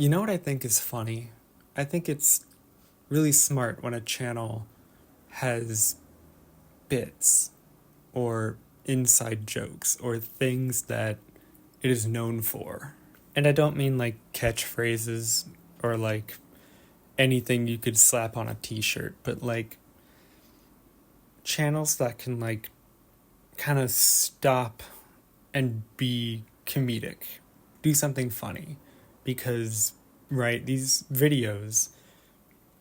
You know what I think is funny? I think it's really smart when a channel has bits or inside jokes or things that it is known for. And I don't mean like catchphrases or like anything you could slap on a t-shirt, but like channels that can like kind of stop and be comedic, do something funny. Because, right, these videos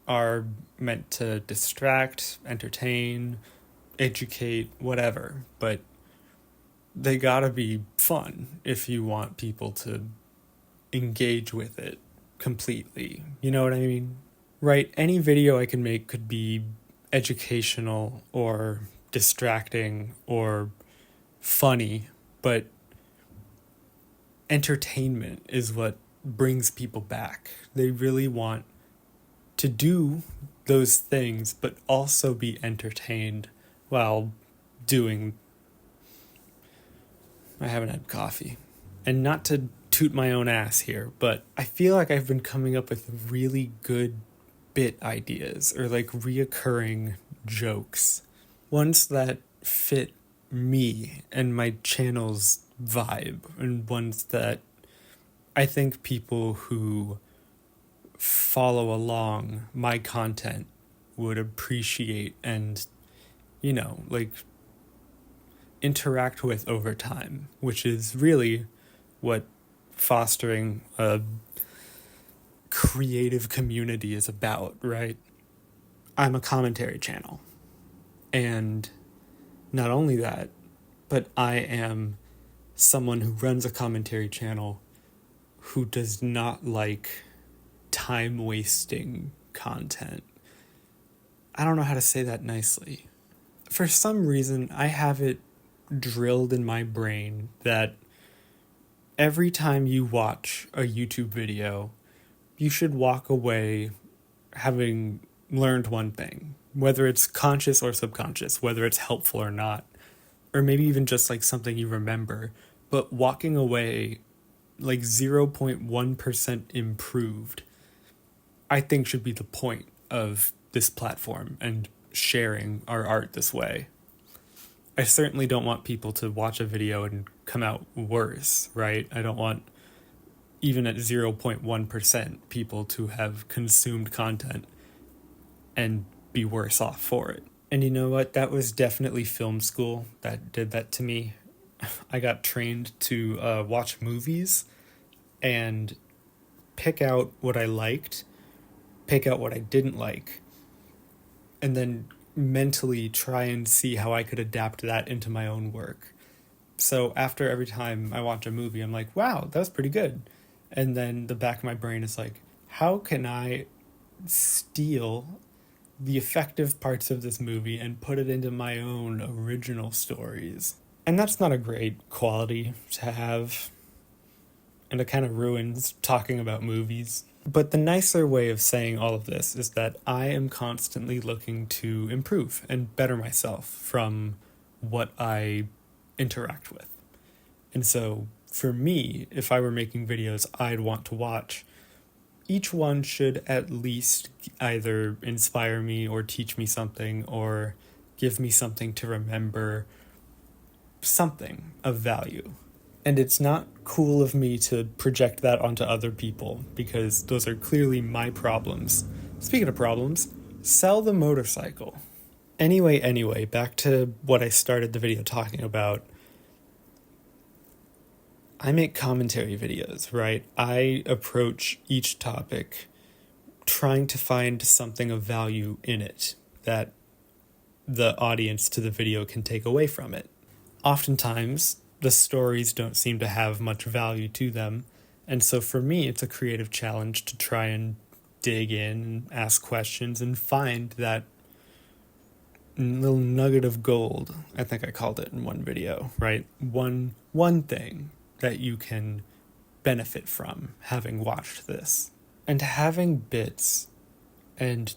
are meant to distract, entertain, educate, whatever, but they gotta be fun if you want people to engage with it completely. You know what I mean? Right, any video I can make could be educational or distracting or funny, but entertainment is what brings people back. They really want to do those things, but also be entertained while doing. I haven't had coffee. And not to toot my own ass here, but I feel like I've been coming up with really good bit ideas or like reoccurring jokes. Ones that fit me and my channel's vibe, and ones that I think people who follow along my content would appreciate and, like interact with over time, which is really what fostering a creative community is about, right? I'm a commentary channel. And not only that, but I am someone who runs a commentary channel who does not like time-wasting content. I don't know how to say that nicely. For some reason, I have it drilled in my brain that every time you watch a YouTube video, you should walk away having learned one thing, whether it's conscious or subconscious, whether it's helpful or not, or maybe even just like something you remember, but walking away like 0.1% improved, I think should be the point of this platform and sharing our art this way. I certainly don't want people to watch a video and come out worse, right? I don't want, even at 0.1%, people to have consumed content and be worse off for it. And you know what? That was definitely film school that did that to me. I got trained to watch movies and pick out what I liked, pick out what I didn't like, and then mentally try and see how I could adapt that into my own work. So after every time I watch a movie, I'm like, wow, that was pretty good. And then the back of my brain is like, how can I steal the effective parts of this movie and put it into my own original stories? And that's not a great quality to have, and it kind of ruins talking about movies. But the nicer way of saying all of this is that I am constantly looking to improve and better myself from what I interact with. And so for me, if I were making videos I'd want to watch, each one should at least either inspire me or teach me something or give me something to remember, something of value. And it's not cool of me to project that onto other people because those are clearly my problems. Speaking of problems, sell the motorcycle. Anyway, back to what I started the video talking about. I make commentary videos, right? I approach each topic trying to find something of value in it that the audience to the video can take away from it. Oftentimes, the stories don't seem to have much value to them, and so for me, it's a creative challenge to try and dig in and ask questions and find that little nugget of gold. I think I called it in one video, right? One thing that you can benefit from having watched this. And having bits and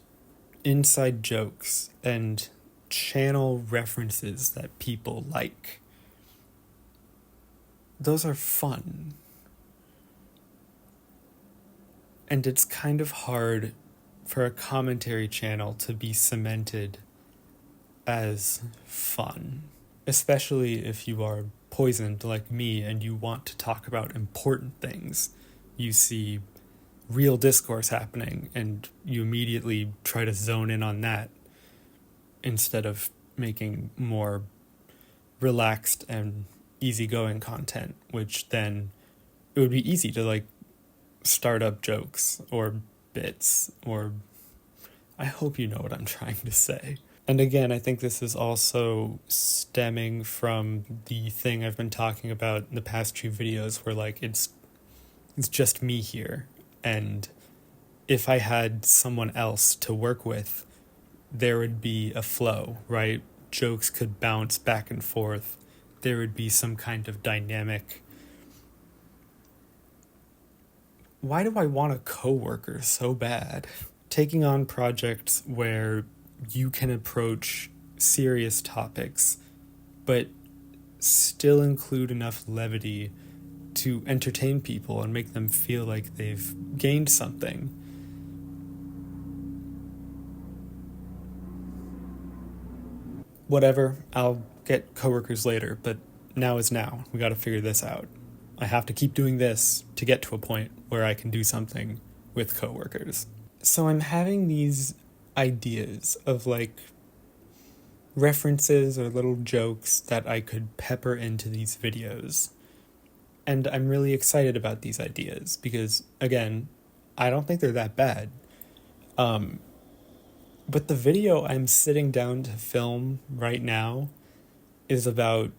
inside jokes and channel references that people like, those are fun. And it's kind of hard for a commentary channel to be cemented as fun, especially if you are poisoned like me and you want to talk about important things. You see real discourse happening and you immediately try to zone in on that instead of making more relaxed and easygoing content, which then it would be easy to like start up jokes or bits, or I hope you know what I'm trying to say. And again, I think this is also stemming from the thing I've been talking about in the past few videos where like it's just me here, and if I had someone else to work with, there would be a flow, right? Jokes could bounce back and forth. There would be some kind of dynamic. Why do I want a coworker so bad? Taking on projects where you can approach serious topics, but still include enough levity to entertain people and make them feel like they've gained something. Whatever, I'll get coworkers later, but now is now. We gotta figure this out. I have to keep doing this to get to a point where I can do something with coworkers. So I'm having these ideas of like references or little jokes that I could pepper into these videos. And I'm really excited about these ideas because, again, I don't think they're that bad. But the video I'm sitting down to film right now is about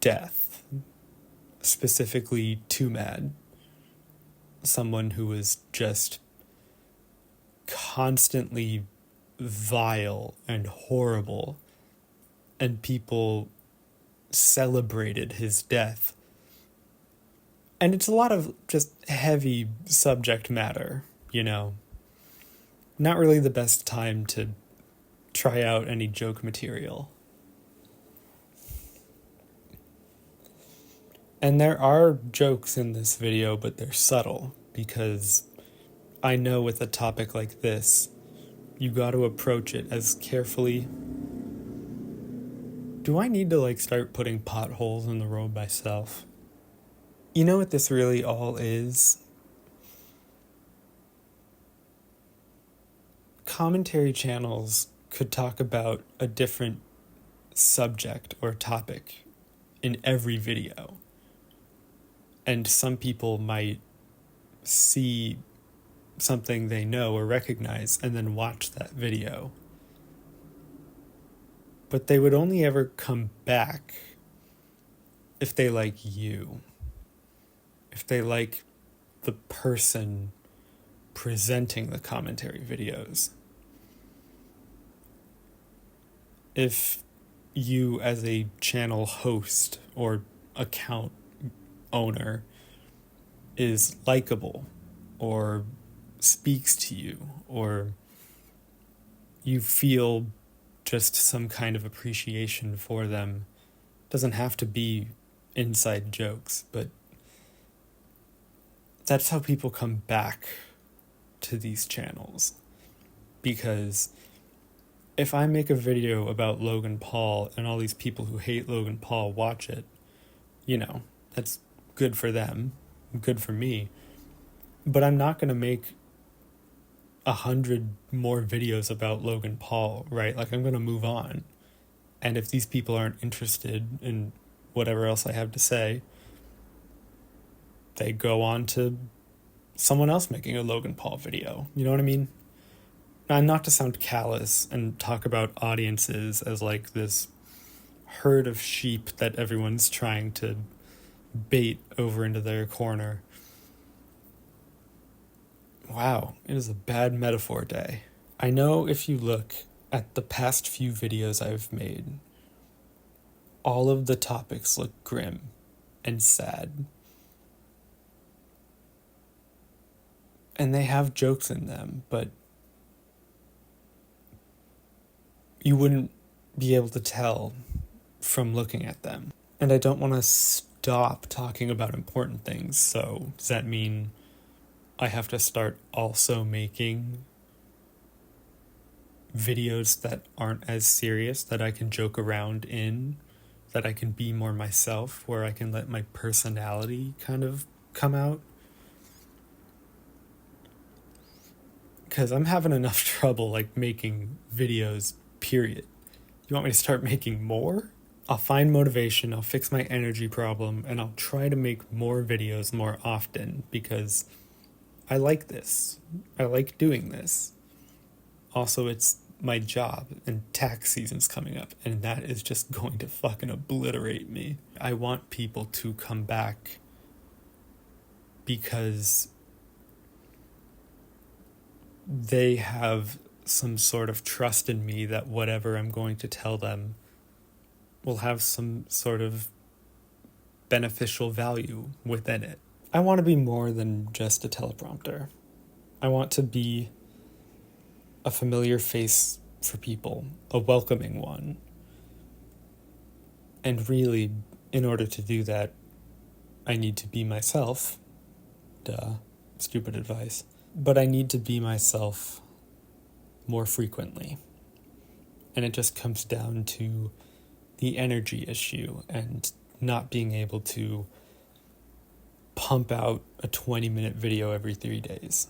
death, specifically Too Mad, someone who was just constantly vile and horrible, and people celebrated his death. And it's a lot of just heavy subject matter, you know. Not really the best time to try out any joke material. And there are jokes in this video, but they're subtle, because I know with a topic like this, you got to approach it as carefully. Do I need to like start putting potholes in the road myself? You know what this really all is? Commentary channels could talk about a different subject or topic in every video. And some people might see something they know or recognize and then watch that video. But they would only ever come back if they like you. If they like the person presenting the commentary videos. If you as a channel host or account owner is likable or speaks to you, or you feel just some kind of appreciation for them. Doesn't have to be inside jokes, but that's how people come back to these channels. Because if I make a video about Logan Paul and all these people who hate Logan Paul watch it, you know, that's good for them, good for me. But I'm not going to make 100 more videos about Logan Paul, right? Like, I'm going to move on. And if these people aren't interested in whatever else I have to say, they go on to someone else making a Logan Paul video. You know what I mean? And not to sound callous and talk about audiences as like this herd of sheep that everyone's trying to bait over into their corner. Wow, it is a bad metaphor day. I know if you look at the past few videos I've made, all of the topics look grim and sad. And they have jokes in them, but you wouldn't be able to tell from looking at them. And I don't want to stop talking about important things, so does that mean I have to start also making videos that aren't as serious, that I can joke around in, that I can be more myself, where I can let my personality kind of come out. Because I'm having enough trouble like making videos, period. You want me to start making more? I'll find motivation, I'll fix my energy problem, and I'll try to make more videos more often because I like this. I like doing this. Also, it's my job, and tax season's coming up, and that is just going to fucking obliterate me. I want people to come back because they have some sort of trust in me that whatever I'm going to tell them will have some sort of beneficial value within it. I want to be more than just a teleprompter. I want to be a familiar face for people, a welcoming one. And really, in order to do that, I need to be myself. Duh, stupid advice. But I need to be myself more frequently. And it just comes down to the energy issue and not being able to pump out a 20-minute video every 3 days.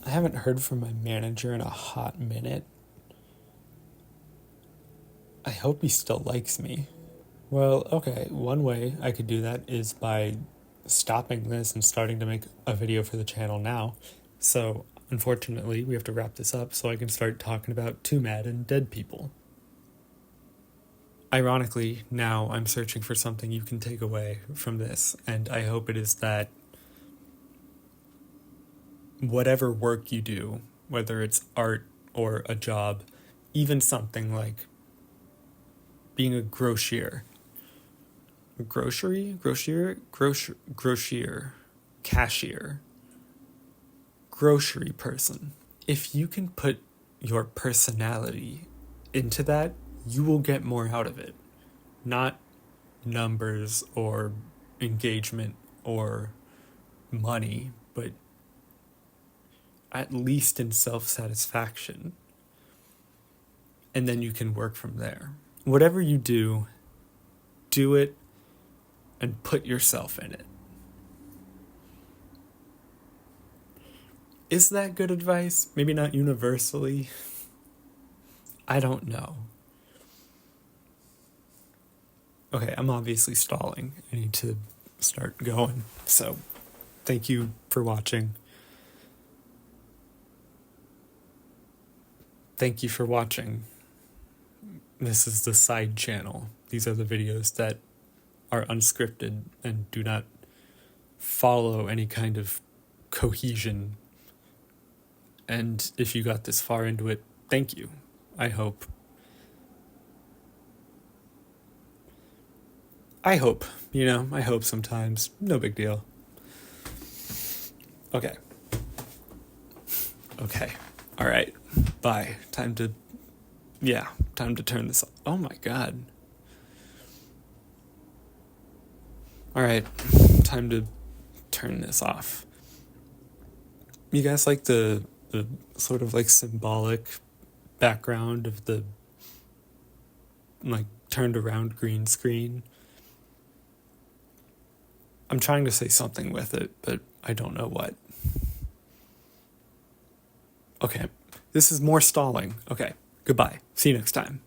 I haven't heard from my manager in a hot minute. I hope he still likes me. Well, okay, one way I could do that is by stopping this and starting to make a video for the channel now. So, unfortunately, we have to wrap this up so I can start talking about Too Mad and dead people. Ironically, now I'm searching for something you can take away from this, and I hope it is that whatever work you do, whether it's art or a job, even something like being a grocer, cashier, grocery person. If you can put your personality into that, you will get more out of it. Not numbers or engagement or money, but at least in self-satisfaction. And then you can work from there. Whatever you do, do it and put yourself in it. Is that good advice? Maybe not universally. I don't know. Okay, I'm obviously stalling. I need to start going. So, thank you for watching. Thank you for watching. This is the side channel. These are the videos that are unscripted and do not follow any kind of cohesion. And if you got this far into it, thank you. I hope, I hope sometimes. No big deal. Okay. All right. Bye. Time to turn this off. Oh my God. All right. Time to turn this off. You guys like the sort of like symbolic background of the like turned around green screen? I'm trying to say something with it, but I don't know what. Okay, this is more stalling. Okay, goodbye. See you next time.